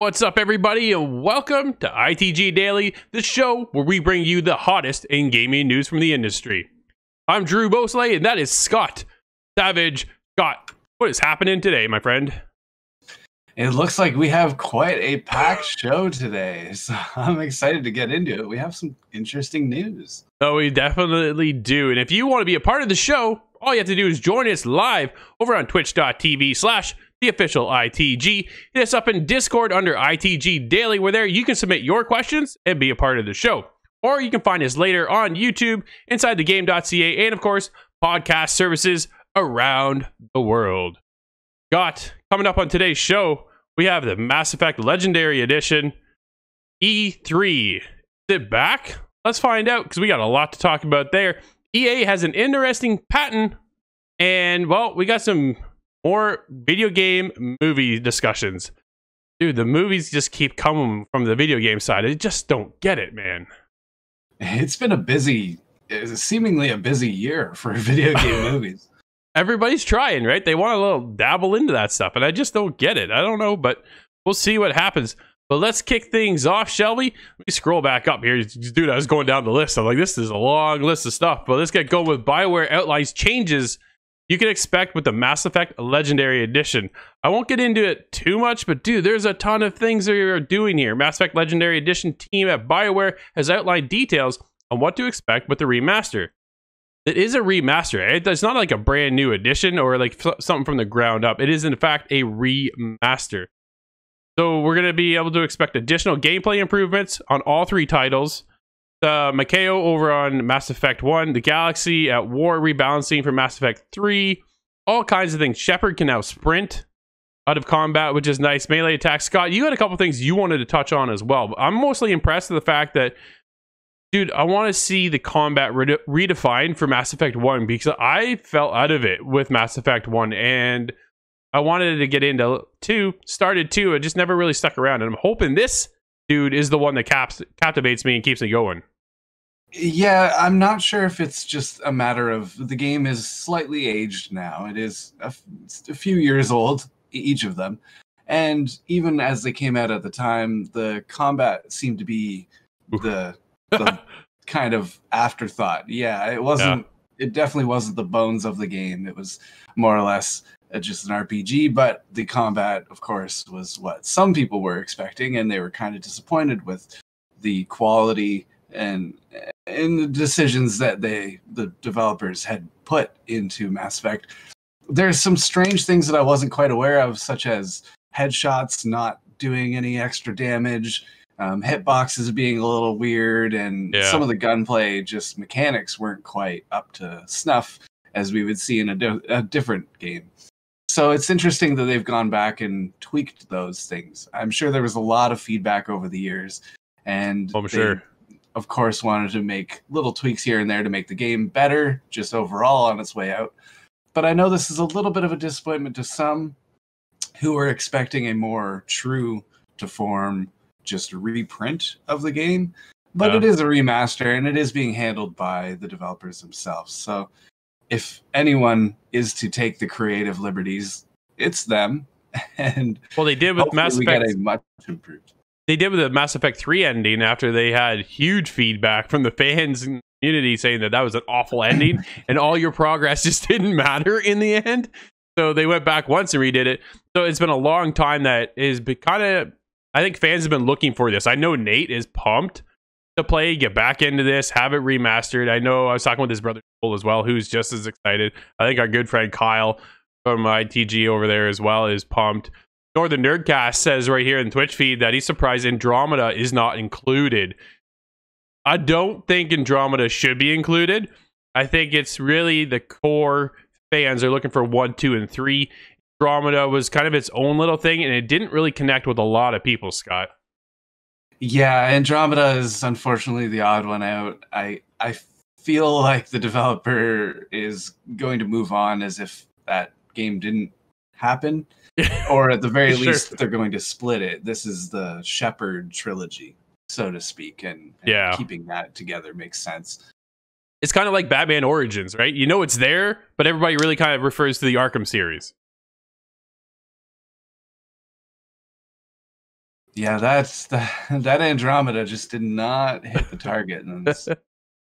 What's up, everybody, and welcome to ITG Daily, the show where we bring you the hottest in gaming news from the industry. I'm Drew Bosley, and that is Scott Savage. Scott, what is happening today, my friend? It looks like we have quite a packed show today, so I'm excited to get into it. We have some interesting news. Oh, we definitely do. And if you want to be a part of the show, all you have to do is join us live over on twitch.tv/theofficialITG. Hit us up in Discord under ITG Daily, where there you can submit your questions and be a part of the show. Or you can find us later on YouTube, inside thegame.ca, and of course, podcast services around the world. Scott, coming up on today's show, we have the Mass Effect Legendary Edition E3. Is it back? Let's find out, because we got a lot to talk about there. EA has an interesting patent, and, well, we got some more video game movie discussions. Dude, the movies just keep coming from the video game side. I just don't get it, man. It's been seemingly a busy year for video game movies. Everybody's trying, right? They want a little dabble into that stuff, and I just don't get it. I don't know, but we'll see what happens. But let's kick things off, shall we? Let me scroll back up here. Dude, I was going down the list. I'm like, this is a long list of stuff. But let's get going with BioWare outlines changes you can expect with the Mass Effect Legendary Edition. I won't get into it too much, but dude, there's a ton of things they are doing here. Mass Effect Legendary Edition team at BioWare has outlined details on what to expect with the remaster. It is a remaster. It's not like a brand new edition or like something from the ground up. It is, in fact, a remaster. So we're going to be able to expect additional gameplay improvements on all three titles. The Makao over on Mass Effect 1, the Galaxy at War rebalancing for Mass Effect 3, all kinds of things. Shepard can now sprint out of combat, which is nice. Melee attack. Scott, you had a couple things you wanted to touch on as well. But I'm mostly impressed with the fact that, dude, I want to see the combat redefined for Mass Effect 1, because I fell out of it with Mass Effect 1, and I wanted to get into 2, started 2, it just never really stuck around, and I'm hoping this dude is the one that captivates me and keeps me going. Yeah, I'm not sure if it's just a matter of the game is slightly aged now. It is a few years old, each of them, and even as they came out at the time, the combat seemed to be the kind of afterthought. Yeah, it wasn't. Yeah. It definitely wasn't the bones of the game. It was more or less just an RPG, but the combat, of course, was what some people were expecting, and they were kind of disappointed with the quality and the decisions that the developers had put into Mass Effect. There's some strange things that I wasn't quite aware of, such as headshots not doing any extra damage, hitboxes being a little weird, and some of the gunplay just mechanics weren't quite up to snuff as we would see in a different game. So it's interesting that they've gone back and tweaked those things. I'm sure there was a lot of feedback over the years, and they, of course, wanted to make little tweaks here and there to make the game better, just overall on its way out. But I know this is a little bit of a disappointment to some who are expecting a more true to form just reprint of the game, but it is a remaster, and it is being handled by the developers themselves. So if anyone is to take the creative liberties, it's them. And well, they did with Mass Effect. We get a much improved. They did with the Mass Effect 3 ending after they had huge feedback from the fans and community saying that was an awful ending and all your progress just didn't matter in the end. So they went back once and redid it. So it's been a long time that is kind of, I think fans have been looking for this. I know Nate is pumped to play, get back into this, have it remastered. I know I was talking with his brother Joel as well, who's just as excited. I think our good friend Kyle from ITG over there as well is pumped. Northern Nerdcast says right here in the Twitch feed that he's surprised Andromeda is not included. I don't think Andromeda should be included. I think it's really the core fans are looking for 1, 2, and 3. Andromeda was kind of its own little thing, and it didn't really connect with a lot of people, Scott. Yeah, Andromeda is unfortunately the odd one out. I feel like the developer is going to move on as if that game didn't happen, or at the very least they're going to split it. This is the Shepard trilogy, so to speak, and keeping that together makes sense. It's kind of like Batman Origins, right? You know it's there, but everybody really kind of refers to the Arkham series. Yeah, that Andromeda just did not hit the target, and it's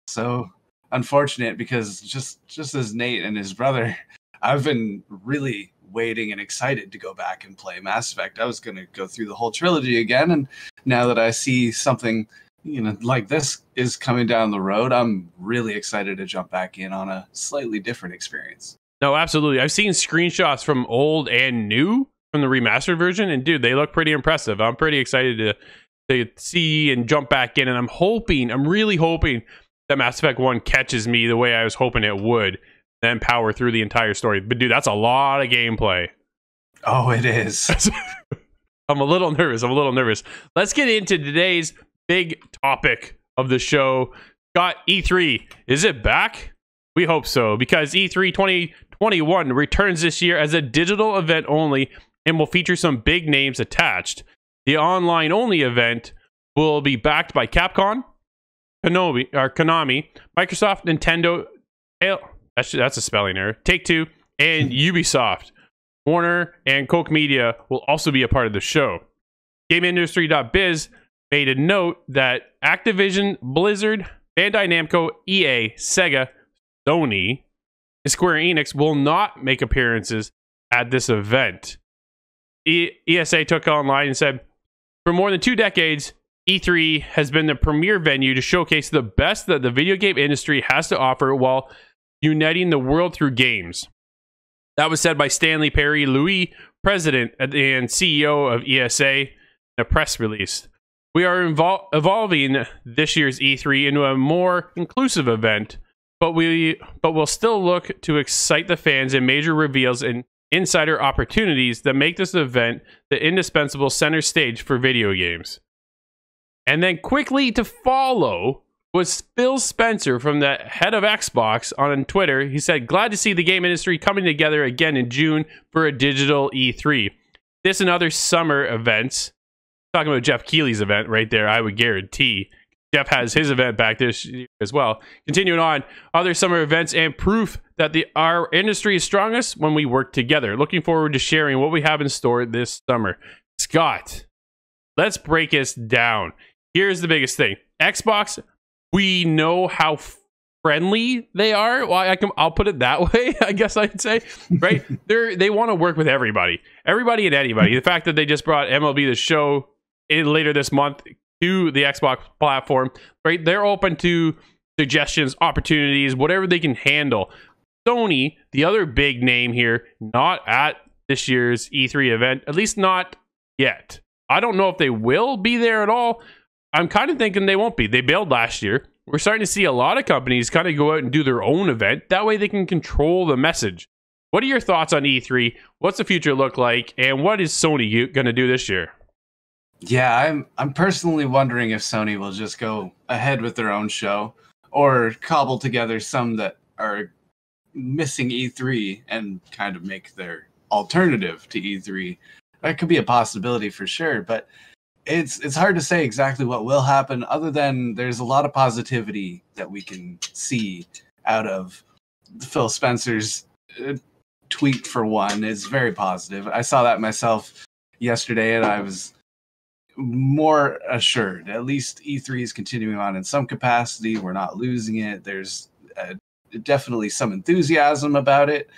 so unfortunate because just as Nate and his brother, I've been really waiting and excited to go back and play Mass Effect. I was going to go through the whole trilogy again, and now that I see something, like this is coming down the road, I'm really excited to jump back in on a slightly different experience. No, absolutely. I've seen screenshots from old and new from the remastered version, and dude, they look pretty impressive. I'm pretty excited to see and jump back in, and I'm really hoping that Mass Effect 1 catches me the way I was hoping it would, then power through the entire story. But dude, that's a lot of gameplay. Oh, it is. I'm a little nervous. Let's get into today's big topic of the show. Got E3. Is it back? We hope so, because E3 2021 returns this year as a digital event only and will feature some big names attached. The online-only event will be backed by Capcom, Konami, Microsoft, Nintendo, that's a spelling error, Take-Two, and Ubisoft. Warner and Koch Media will also be a part of the show. GameIndustry.biz made a note that Activision, Blizzard, Bandai Namco, EA, Sega, Sony, and Square Enix will not make appearances at this event. ESA took online and said, for more than 2 decades, E3 has been the premier venue to showcase the best that the video game industry has to offer while uniting the world through games. That was said by Stanley Perry Louis, president and CEO of ESA, in a press release. We are evolving this year's E3 into a more inclusive event, but we'll still look to excite the fans in major reveals and insider opportunities that make this event the indispensable center stage for video games. And then quickly to follow was Phil Spencer, from the head of Xbox, on Twitter. He said, glad to see the game industry coming together again in June for a digital E3. This and other summer events, talking about Jeff Keighley's event right there, I would guarantee Jeff has his event back this year as well. Continuing on, other summer events and proof that our industry is strongest when we work together. Looking forward to sharing what we have in store this summer. Scott, let's break this down. Here's the biggest thing. Xbox, we know how friendly they are. Well, I'll put it that way, I guess I'd say, right? They want to work with everybody and anybody. The fact that they just brought MLB The Show in later this month to the Xbox platform, right? They're open to suggestions, opportunities, whatever they can handle. Sony, the other big name here, not at this year's E3 event, at least not yet. I don't know if they will be there at all. I'm kind of thinking they won't be. They bailed last year. We're starting to see a lot of companies kind of go out and do their own event. That way they can control the message. What are your thoughts on E3? What's the future look like? And what is Sony going to do this year? Yeah, I'm personally wondering if Sony will just go ahead with their own show or cobble together some that are missing E3 and kind of make their alternative to E3. That could be a possibility for sure, but it's hard to say exactly what will happen, other than there's a lot of positivity that we can see out of Phil Spencer's tweet, for one. Is very positive. I saw that myself yesterday, and I was more assured. At least E3 is continuing on in some capacity. We're not losing it. There's definitely some enthusiasm about it.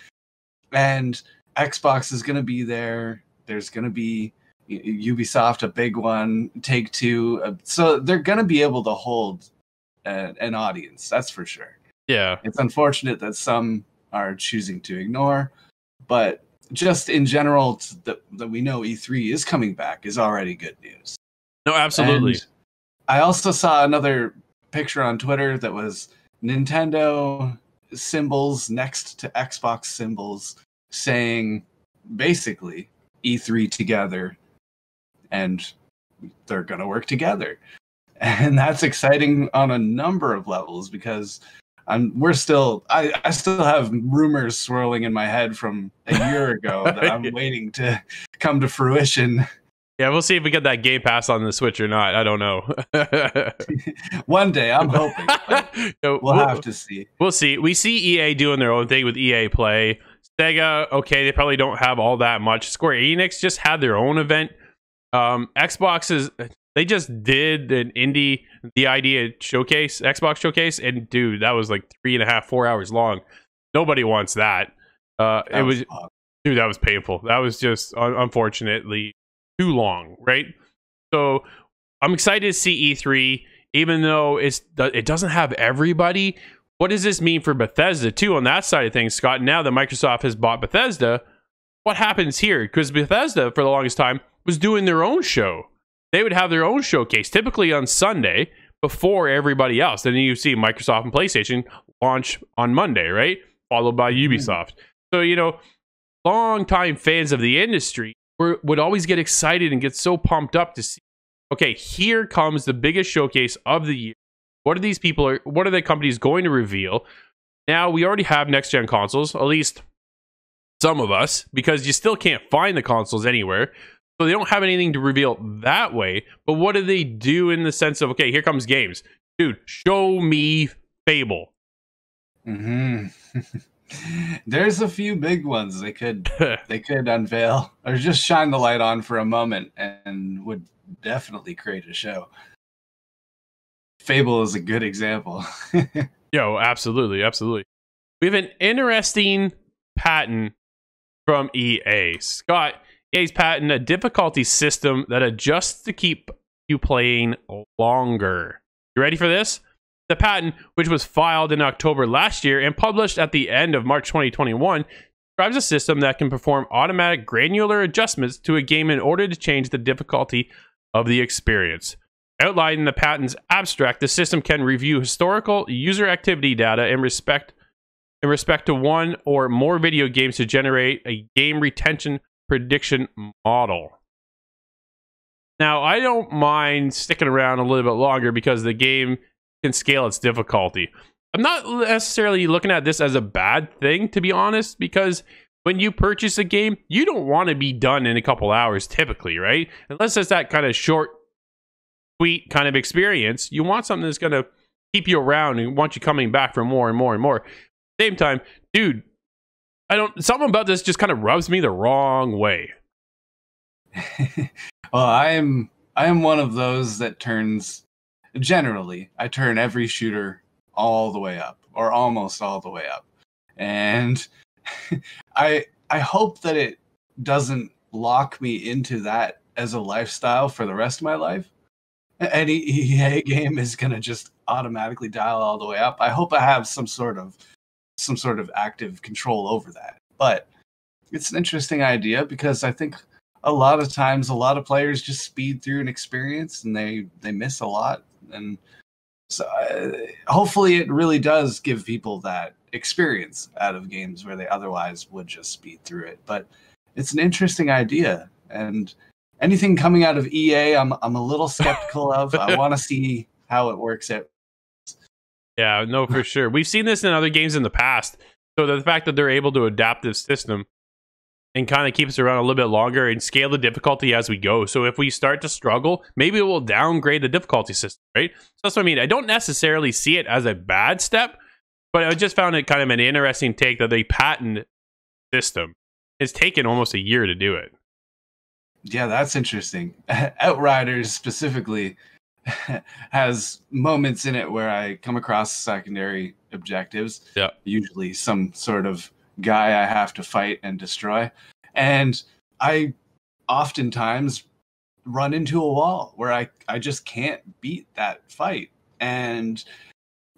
And Xbox is going to be there. There's going to be Ubisoft, a big one, Take-Two. So they're going to be able to hold an audience. That's for sure. Yeah. It's unfortunate that some are choosing to ignore, but just in general, that we know E3 is coming back is already good news. No, absolutely. And I also saw another picture on Twitter that was Nintendo symbols next to Xbox symbols saying basically E3 together, and they're going to work together. And that's exciting on a number of levels, because I still have rumors swirling in my head from a year ago that I'm waiting to come to fruition. Yeah, we'll see if we get that Game Pass on the Switch or not. I don't know. One day, I'm hoping. We'll have to see. We'll see. We see EA doing their own thing with EA Play. Sega, okay, they probably don't have all that much. Square Enix just had their own event Xbox is, they just did an the idea showcase, Xbox showcase, and dude, that was like 3.5, 4 hours long. Nobody wants that. It was dude, that was painful. That was just unfortunately too long, right? So I'm excited to see E3, even though it doesn't have everybody. What does this mean for Bethesda too on that side of things, Scott? Now that Microsoft has bought Bethesda, what happens here? Because Bethesda, for the longest time, was doing their own show. They would have their own showcase, typically on Sunday, before everybody else. Then you see Microsoft and PlayStation launch on Monday, right? Followed by Ubisoft. So, you know, long-time fans of the industry would always get excited and get so pumped up to see, okay, here comes the biggest showcase of the year. What are the companies going to reveal? Now, we already have next-gen consoles, at least some of us, because you still can't find the consoles anywhere. So they don't have anything to reveal that way. But what do they do in the sense of, okay, here comes games. Dude, show me Fable. There's a few big ones they could unveil or just shine the light on for a moment and would definitely create a show. Fable is a good example. Yo, absolutely. We have an interesting patent from EA. Scott, EA's patent a difficulty system that adjusts to keep you playing longer. You ready for this? The patent, which was filed in October last year and published at the end of March 2021, describes a system that can perform automatic granular adjustments to a game in order to change the difficulty of the experience. Outlined in the patent's abstract, the system can review historical user activity data in respect to one or more video games to generate a game retention prediction model. Now, I don't mind sticking around a little bit longer because the game can scale its difficulty. I'm not necessarily looking at this as a bad thing, to be honest, because when you purchase a game, you don't want to be done in a couple hours typically, right? Unless it's that kind of short, sweet kind of experience. You want something that's going to keep you around and want you coming back for more and more and more. At the same time, dude, something about this just kind of rubs me the wrong way. Well, I am one of those that generally, I turn every shooter all the way up, or almost all the way up. And I hope that it doesn't lock me into that as a lifestyle for the rest of my life. Any EA game is going to just automatically dial all the way up. I hope I have some sort of active control over that. But it's an interesting idea because I think a lot of times a lot of players just speed through an experience and they miss a lot. And so hopefully it really does give people that experience out of games where they otherwise would just speed through it. But it's an interesting idea, and anything coming out of EA, I'm a little skeptical of. I want to see how it works out. Yeah, no, for sure. We've seen this in other games in the past. So the fact that they're able to adapt this system and kind of keep us around a little bit longer and scale the difficulty as we go. So if we start to struggle, maybe it will downgrade the difficulty system, right? So that's what I mean. I don't necessarily see it as a bad step, but I just found it kind of an interesting take that they patent system. It's taken almost a year to do it. Yeah, that's interesting. Outriders specifically has moments in it where I come across secondary objectives. Yeah. Usually some sort of guy I have to fight and destroy. And I oftentimes run into a wall where I just can't beat that fight. And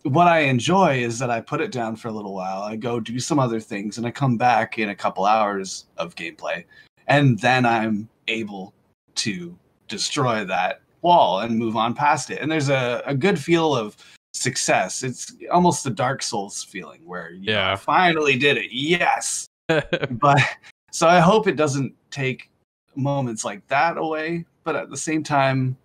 what I enjoy is that I put it down for a little while. I go do some other things and I come back in a couple hours of gameplay. And then I'm able to destroy that wall and move on past it. And there's a good feel of success. It's almost the Dark Souls feeling where you know, I finally did it. Yes. But so I hope it doesn't take moments like that away. But at the same time,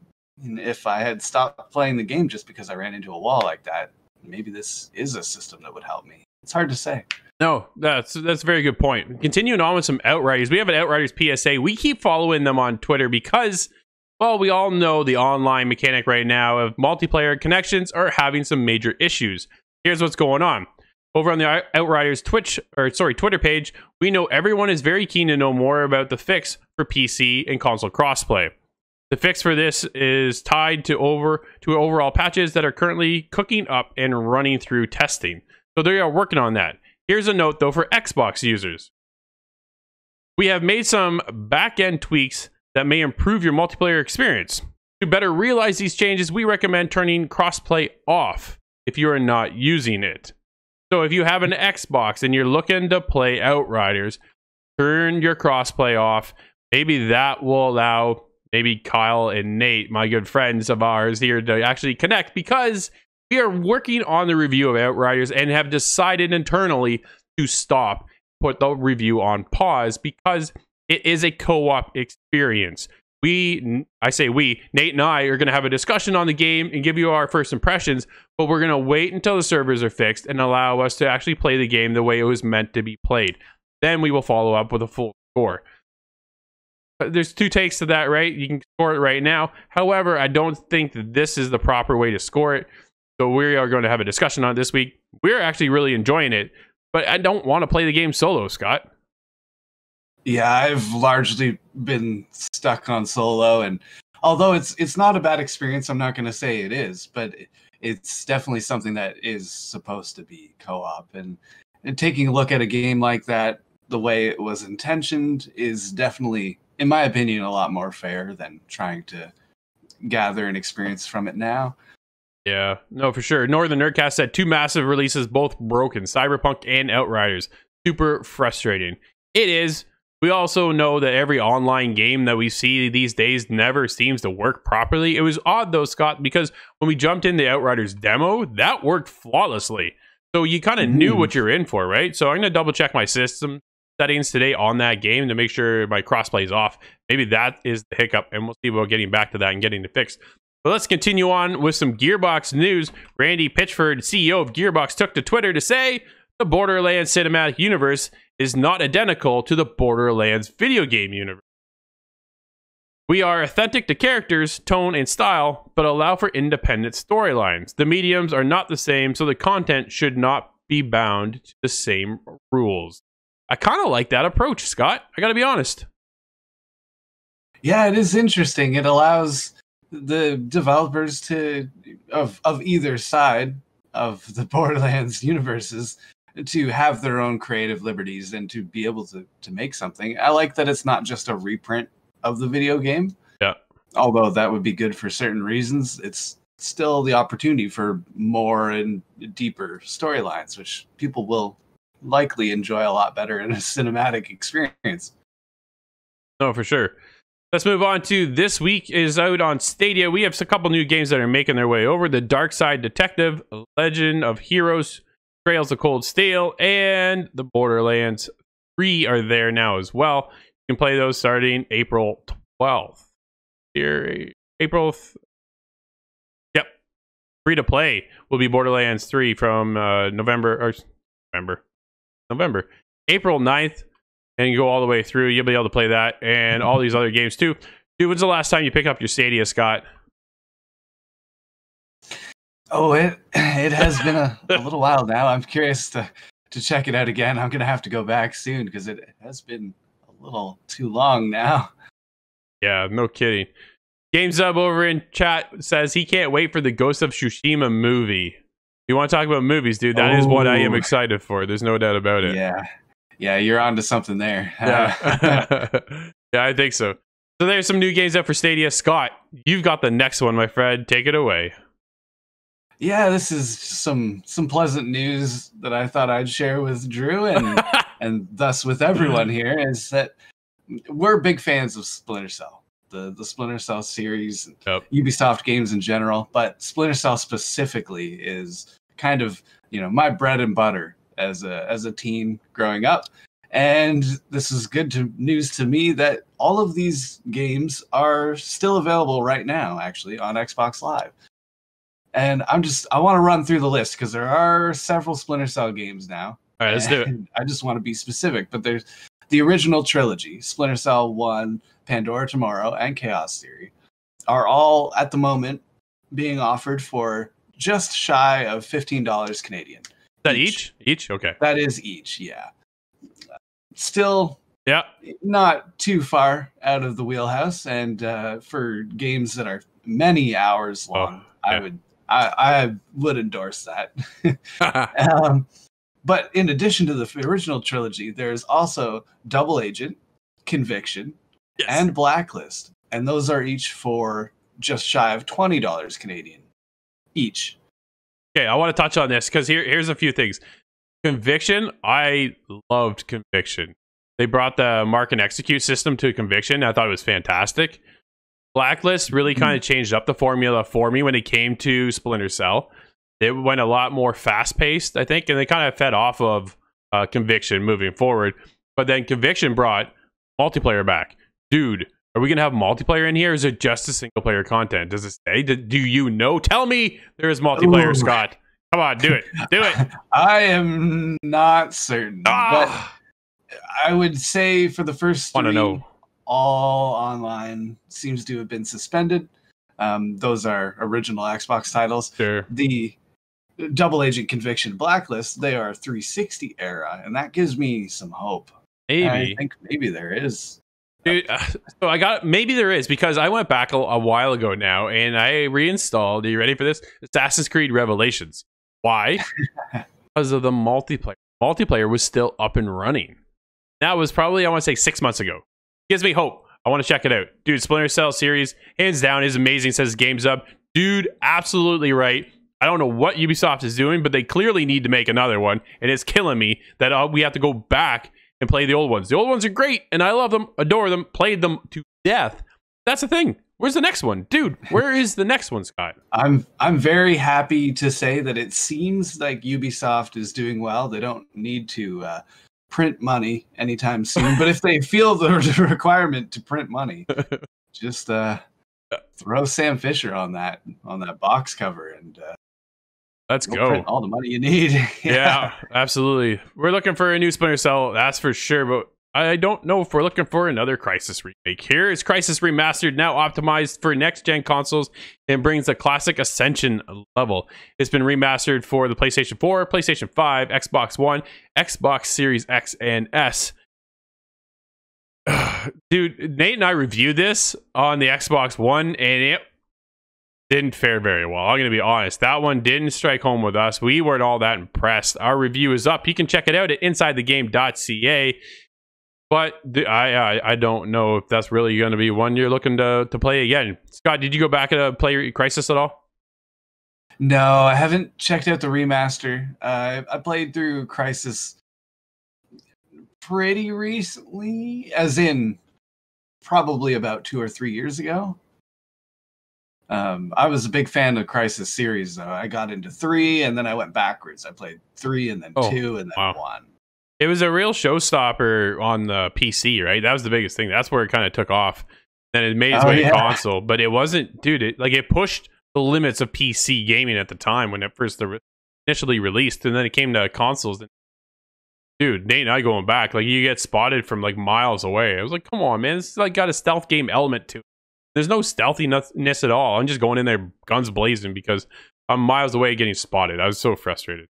if I had stopped playing the game just because I ran into a wall like that, maybe this is a system that would help me. It's hard to say. No, that's a very good point. Continuing on with some Outriders. We have an Outriders PSA. We keep following them on Twitter because, well, we all know the online mechanic right now of multiplayer connections are having some major issues. Here's what's going on. Over on the Outriders Twitter page, we know everyone is very keen to know more about the fix for PC and console crossplay. The fix for this is tied to overall patches that are currently cooking up and running through testing. So they are working on that. Here's a note though for Xbox users. We have made some back-end tweaks that may improve your multiplayer experience. To better realize these changes, we recommend turning crossplay off if you are not using it. So if you have an Xbox and you're looking to play Outriders, turn your crossplay off. Maybe that will allow maybe Kyle and Nate, my good friends of ours here, to actually connect, because we are working on the review of Outriders and have decided internally to put the review on pause because it is a co-op experience. Nate and I are going to have a discussion on the game and give you our first impressions, but we're going to wait until the servers are fixed and allow us to actually play the game the way it was meant to be played. Then we will follow up with a full score. There's two takes to that, right? You can score it right now. However, I don't think that this is the proper way to score it. So we are going to have a discussion on it this week. We're actually really enjoying it, but I don't want to play the game solo, Scott. Yeah, I've largely been stuck on solo, and although it's not a bad experience, I'm not going to say it is, but it's definitely something that is supposed to be co-op. And taking a look at a game like that, the way it was intentioned, is definitely, in my opinion, a lot more fair than trying to gather an experience from it now. Yeah, no, for sure. Northern Nerdcast said 2 massive releases, both broken, Cyberpunk and Outriders. Super frustrating. It is. We also know that every online game that we see these days never seems to work properly. It was odd though, Scott, because when we jumped in the Outriders demo, that worked flawlessly. So you kind of knew what you're in for, right? So I'm going to double check my system settings today on that game to make sure my crossplay is off. Maybe that is the hiccup, and we'll see about getting back to that and getting it fixed. But let's continue on with some Gearbox news. Randy Pitchford, CEO of Gearbox, took to Twitter to say the Borderlands cinematic universe is not identical to the Borderlands video game universe. We are authentic to characters, tone, and style, but allow for independent storylines. The mediums are not the same, so the content should not be bound to the same rules. I kind of like that approach, Scott. I gotta be honest. Yeah, it is interesting. It allows the developers of either side of the Borderlands universes to have their own creative liberties and to be able to make something. I like that it's not just a reprint of the video game. Yeah. Although that would be good for certain reasons, it's still the opportunity for more and deeper storylines, which people will likely enjoy a lot better in a cinematic experience. No, for sure. Let's move on to this week is out on Stadia. We have a couple new games that are making their way over. The Dark Side Detective, Legend of Heroes, Trails of Cold Steel, and the Borderlands 3 are there now as well. You can play those starting April 12th. Yep. Free to play will be Borderlands 3 from April 9th. And you go all the way through. You'll be able to play that and all these other games too. Dude, when's the last time you pick up your Stadia, Scott? Oh, it has been a little while now. I'm curious to check it out again. I'm going to have to go back soon because it has been a little too long now. Yeah, no kidding. GameSub over in chat says he can't wait for the Ghost of Tsushima movie. You want to talk about movies, dude? That is what I am excited for. There's no doubt about it. Yeah, you're onto something there. Yeah. Yeah, I think so. So there's some new games up for Stadia. Scott, you've got the next one, my friend. Take it away. Yeah, this is some pleasant news that I thought I'd share with Drew and thus with everyone here, is that we're big fans of Splinter Cell, the Splinter Cell series, Ubisoft games in general, but Splinter Cell specifically is kind of, my bread and butter as a teen growing up. And this is good news to me that all of these games are still available right now, actually, on Xbox Live. And I want to run through the list because there are several Splinter Cell games now. All right, let's do it. I just want to be specific, but there's the original trilogy, Splinter Cell 1, Pandora Tomorrow, and Chaos Theory, are all at the moment being offered for just shy of $15 Canadian. Is that each? Okay. That is each, yeah. Still Yeah. Not too far out of the wheelhouse, and for games that are many hours long, yeah. I would endorse that. um, but in addition to the original trilogy, there's also Double Agent, Conviction, Yes. and Blacklist, and those are each for just shy of $20 Canadian each. Okay, I want to touch on this because here's a few things. Conviction, I loved Conviction. They brought the mark and execute system to Conviction. I thought it was fantastic. Blacklist really kind of changed up the formula for me when it came to Splinter Cell. It went a lot more fast-paced, I think, and they kind of fed off of Conviction moving forward. But then Conviction brought multiplayer back. Dude, are we going to have multiplayer in here, or is it just a single-player content? Does it say? Do you know? Tell me there is multiplayer, Ooh. Scott. Come on, do it. Do it. I am not certain, but I would say for the first Want to three, know? all online seems to have been suspended. Those are original Xbox titles. Sure. The Double Agent, Conviction, Blacklist, they are 360 era, and that gives me some hope. Maybe. I think maybe there is. Dude, so maybe there is, because I went back a while ago now and I reinstalled, are you ready for this? Assassin's Creed Revelations. Why? Because of the multiplayer. Multiplayer was still up and running. That was probably, I want to say, 6 months ago. Gives me hope. I want to check it out. Dude, Splinter Cell series, hands down, is amazing, says Games Up. Dude, absolutely right. I don't know what Ubisoft is doing, but they clearly need to make another one, and it's killing me that we have to go back and play the old ones. The old ones are great, and I love them, adore them, played them to death. That's the thing. Where's the next one? Dude, where is the next one, Scott? I'm very happy to say that it seems like Ubisoft is doing well. They don't need to print money anytime soon, but if they feel the requirement to print money, just throw Sam Fisher on that box cover and let's go. Print all the money you need. Yeah, absolutely. We're looking for a new Splinter Cell, that's for sure, but I don't know if we're looking for another Crysis remake. Here is Crysis Remastered, now optimized for next-gen consoles, and brings a classic Ascension level. It's been remastered for the PlayStation 4, PlayStation 5, Xbox One, Xbox Series X and S. Dude, Nate and I reviewed this on the Xbox One, and it didn't fare very well. I'm going to be honest. That one didn't strike home with us. We weren't all that impressed. Our review is up. You can check it out at insidethegame.ca. But I don't know if that's really going to be one you're looking to play again. Scott, did you go back and play Crysis at all? No, I haven't checked out the remaster. I played through Crysis pretty recently, as in probably about 2 or 3 years ago. I was a big fan of Crysis series, though. I got into 3, and then I went backwards. I played 3, and then 2, and then 1. It was a real showstopper on the PC, right? That was the biggest thing. That's where it kind of took off. Then it made its way to console, but it wasn't, dude. It pushed the limits of PC gaming at the time when it first initially released, and then it came to consoles. And, dude, Nate and I going back, like, you get spotted from like miles away. I was like, come on, man, this is like got a stealth game element to it. There's no stealthiness at all. I'm just going in there guns blazing because I'm miles away getting spotted. I was so frustrated.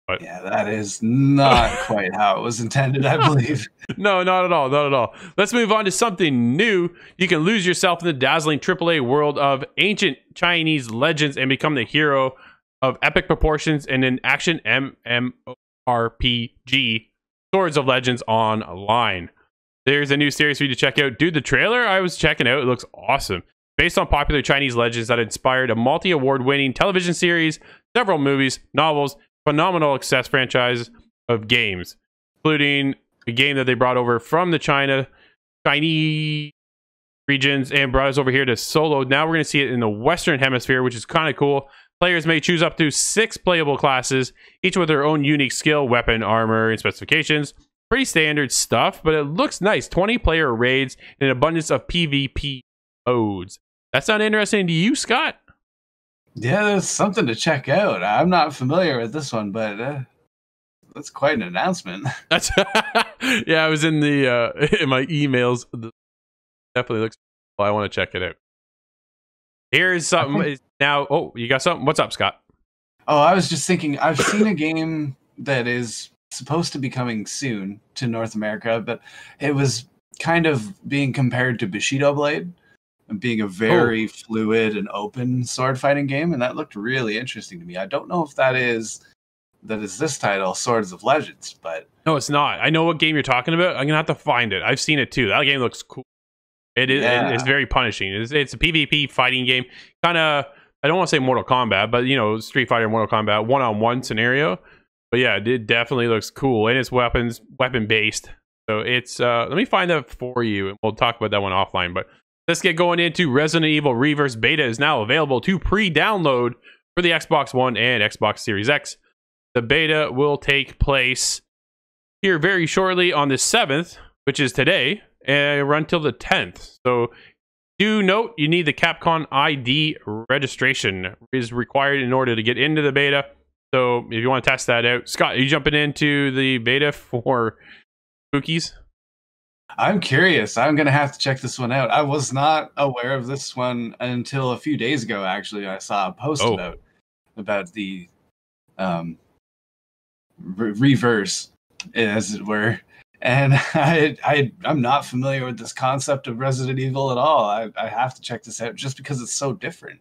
But yeah, that is not quite how it was intended, I believe. No, not at all. Not at all. Let's move on to something new. You can lose yourself in the dazzling AAA world of ancient Chinese legends and become the hero of epic proportions in an action MMORPG, Swords of Legends Online. There's a new series for you to check out. Dude, the trailer I was checking out, it looks awesome. Based on popular Chinese legends that inspired a multi-award winning television series, several movies, novels, phenomenal success franchise of games, including a game that they brought over from the Chinese regions and brought us over here to solo. Now we're going to see it in the Western Hemisphere, which is kind of cool. Players may choose up to 6 playable classes, each with their own unique skill, weapon, armor, and specifications. Pretty standard stuff, but it looks nice. 20-player raids and an abundance of PvP modes. That sound interesting to you, Scott? Yeah, there's something to check out. I'm not familiar with this one, but that's quite an announcement. That's yeah, I was in the in my emails. Definitely looks cool. I want to check it out. Here's something now. Oh, you got something? What's up, Scott? Oh, I was just thinking, I've seen a game that is supposed to be coming soon to North America, but it was kind of being compared to Bushido Blade and being a very fluid and open sword fighting game, and that looked really interesting to me. I don't know if that is this title, Swords of Legends, but no, it's not. I know what game you're talking about. I'm gonna have to find it. I've seen it too. That game looks cool. It is. Yeah. It's very punishing. It's a PvP fighting game, kind of. I don't want to say Mortal Kombat, but Street Fighter, Mortal Kombat, one-on-one scenario. But yeah, it definitely looks cool, and it's weapon based. So it's. Let me find that for you, and we'll talk about that one offline. But let's get going into Resident Evil Reverse Beta is now available to pre-download for the Xbox One and Xbox Series X. The beta will take place here very shortly on the 7th, which is today, and run till the 10th. So do note you need the Capcom ID registration is required in order to get into the beta. So if you want to test that out, Scott, are you jumping into the beta for Spookies? I'm curious. I'm going to have to check this one out. I was not aware of this one until a few days ago, actually. I saw a post about the reverse, as it were. And I'm not familiar with this concept of Resident Evil at all. I have to check this out just because it's so different.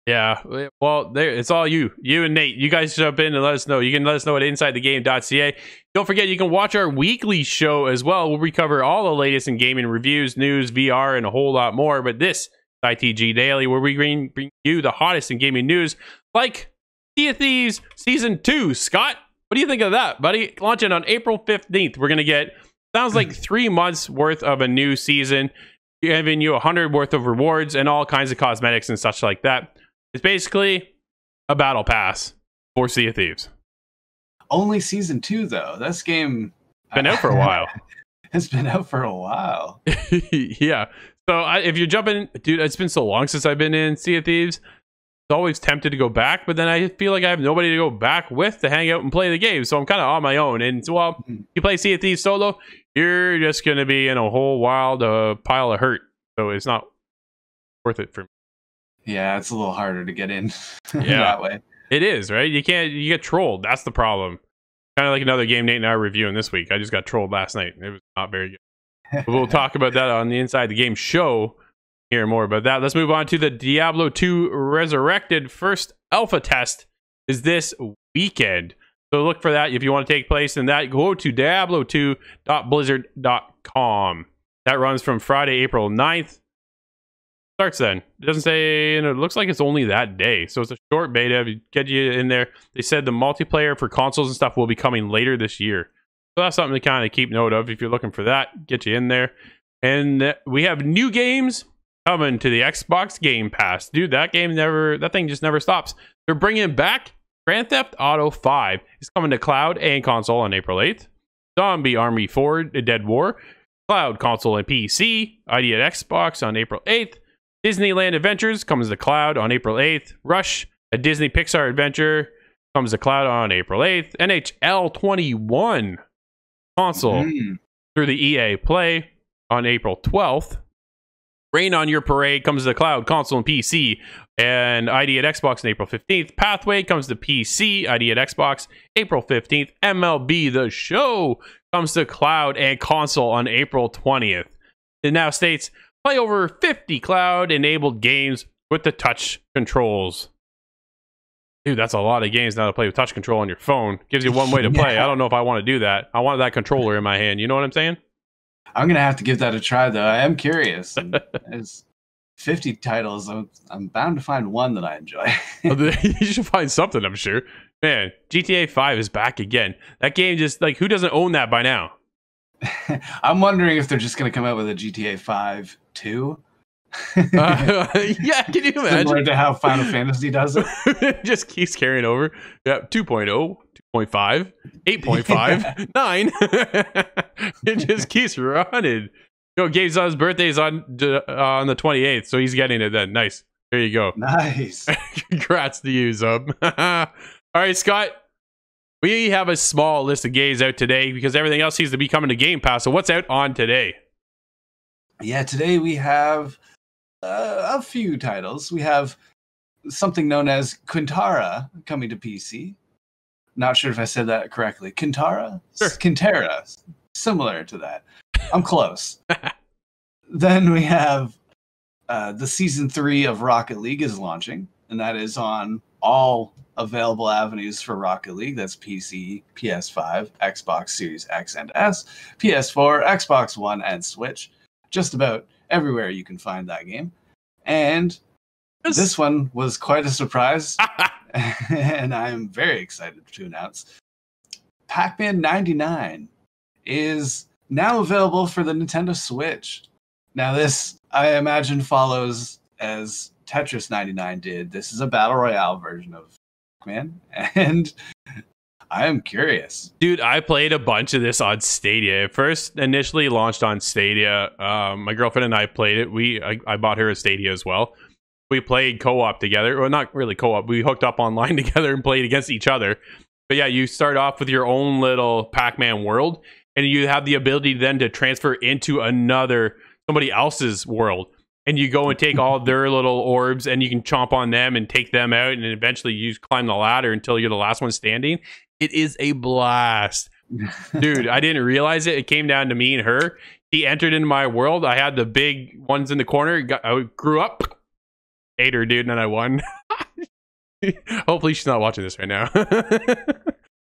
Yeah, well, it's all you and Nate. You guys jump in and let us know. You can let us know at InsideTheGame.ca. Don't forget, you can watch our weekly show as well, where we cover all the latest in gaming reviews, news, VR, and a whole lot more. But this is ITG Daily, where we bring you the hottest in gaming news, like Sea of Thieves Season 2. Scott, what do you think of that, buddy? Launching on April 15th. We're going to get, sounds like 3 months worth of a new season, giving you 100 worth of rewards and all kinds of cosmetics and such like that. It's basically a battle pass for Sea of Thieves. Only Season 2, though. This game... Been out for a while. It's been out for a while. Yeah. So if you're jumping... Dude, it's been so long since I've been in Sea of Thieves. I'm always tempted to go back, but then I feel like I have nobody to go back with to hang out and play the game. So I'm kind of on my own. And so, well, you play Sea of Thieves solo, you're just going to be in a whole wild pile of hurt. So it's not worth it for me. Yeah, it's a little harder to get in that way. It is, right? You get trolled. That's the problem. Kind of like another game Nate and I are reviewing this week. I just got trolled last night. It was not very good. But we'll talk about that on the Inside the Game show. Hear more about that. Let's move on to the Diablo II Resurrected. First alpha test is this weekend. So look for that if you want to take place in that. Go to diablo2.blizzard.com. That runs from Friday, April 9th. Starts then. It doesn't say, and it looks like it's only that day. So it's a short beta. If you get you in there, they said the multiplayer for consoles and stuff will be coming later this year. So that's something to kind of keep note of if you're looking for that. Get you in there. And we have new games coming to the Xbox Game Pass. Dude, that thing just never stops. They're bringing back Grand Theft Auto 5. It's coming to cloud and console on April 8th. Zombie Army 4, Dead War, cloud, console, and PC. ID at Xbox on April 8th. Disneyland Adventures comes to cloud on April 8th. Rush, a Disney Pixar adventure, comes to cloud on April 8th. NHL 21 console through the EA Play on April 12th. Rain on Your Parade comes to the cloud, console, and PC, and ID at Xbox on April 15th. Pathway comes to PC, ID at Xbox, April 15th. MLB The Show comes to cloud and console on April 20th. It now states, play over 50 cloud-enabled games with the touch controls. Dude, that's a lot of games now to play with touch control on your phone. Gives you one way to play. I don't know if I want to do that. I want that controller in my hand. You know what I'm saying? I'm going to have to give that a try, though. I am curious. There's 50 titles. I'm bound to find one that I enjoy. You should find something, I'm sure. Man, GTA 5 is back again. That game just, like, who doesn't own that by now? I'm wondering if they're just going to come out with a GTA 5 2. Yeah, can you imagine? Similar to how Final Fantasy does it. It just keeps carrying over. Yeah, 2.0, 2.5, 8.5, 9. It just keeps running. Gabe's on his birthday is on the 28th, so he's getting it then. Nice. There you go. Nice. Congrats to you, Zub. All right, Scott. We have a small list of games out today because everything else seems to be coming to Game Pass. So what's out on today? Yeah, today we have a few titles. We have something known as Quintara coming to PC. Not sure if I said that correctly. Kintara? Sure. Kintara. Similar to that. I'm close. Then we have the Season 3 of Rocket League is launching, and that is on all available avenues for Rocket League. That's PC, PS5, Xbox Series X and S, PS4, Xbox One, and Switch. Just about everywhere you can find that game. And this one was quite a surprise, and I'm very excited to announce Pac-Man 99 is now available for the Nintendo Switch. Now this, I imagine, follows as Tetris 99 did. This is a Battle Royale version of Pac-Man, and I am curious. Dude, I played a bunch of this on Stadia. It first initially launched on Stadia. My girlfriend and I played it. I bought her a Stadia as well. We played co-op together. Well, not really co-op. We hooked up online together and played against each other. But yeah, you start off with your own little Pac-Man world, and you have the ability then to transfer into somebody else's world. And you go and take all their little orbs, and you can chomp on them and take them out, and then eventually you climb the ladder until you're the last one standing. It is a blast. Dude, I didn't realize it. It came down to me and her. He entered into my world. I had the big ones in the corner. I grew up. Ate her, dude, and then I won. Hopefully she's not watching this right now. But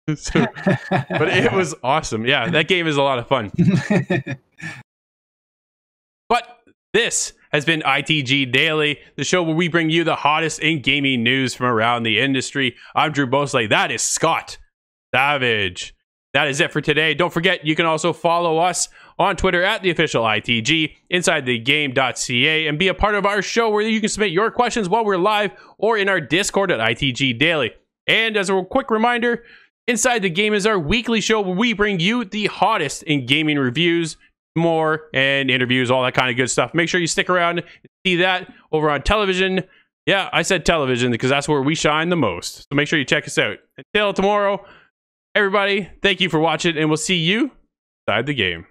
it was awesome. Yeah, that game is a lot of fun. But this has been ITG Daily, the show where we bring you the hottest in gaming news from around the industry. I'm Drew Bosley. That is Scott Savage. That is it for today. Don't forget, you can also follow us on Twitter at the official ITG, InsideTheGame.ca, and be a part of our show where you can submit your questions while we're live or in our Discord at ITG Daily. And as a quick reminder, Inside the Game is our weekly show where we bring you the hottest in gaming reviews, more, and interviews, all that kind of good stuff. Make sure you stick around and see that over on television. Yeah, I said television because that's where we shine the most. So make sure you check us out. Until tomorrow, everybody, thank you for watching, and we'll see you inside the game.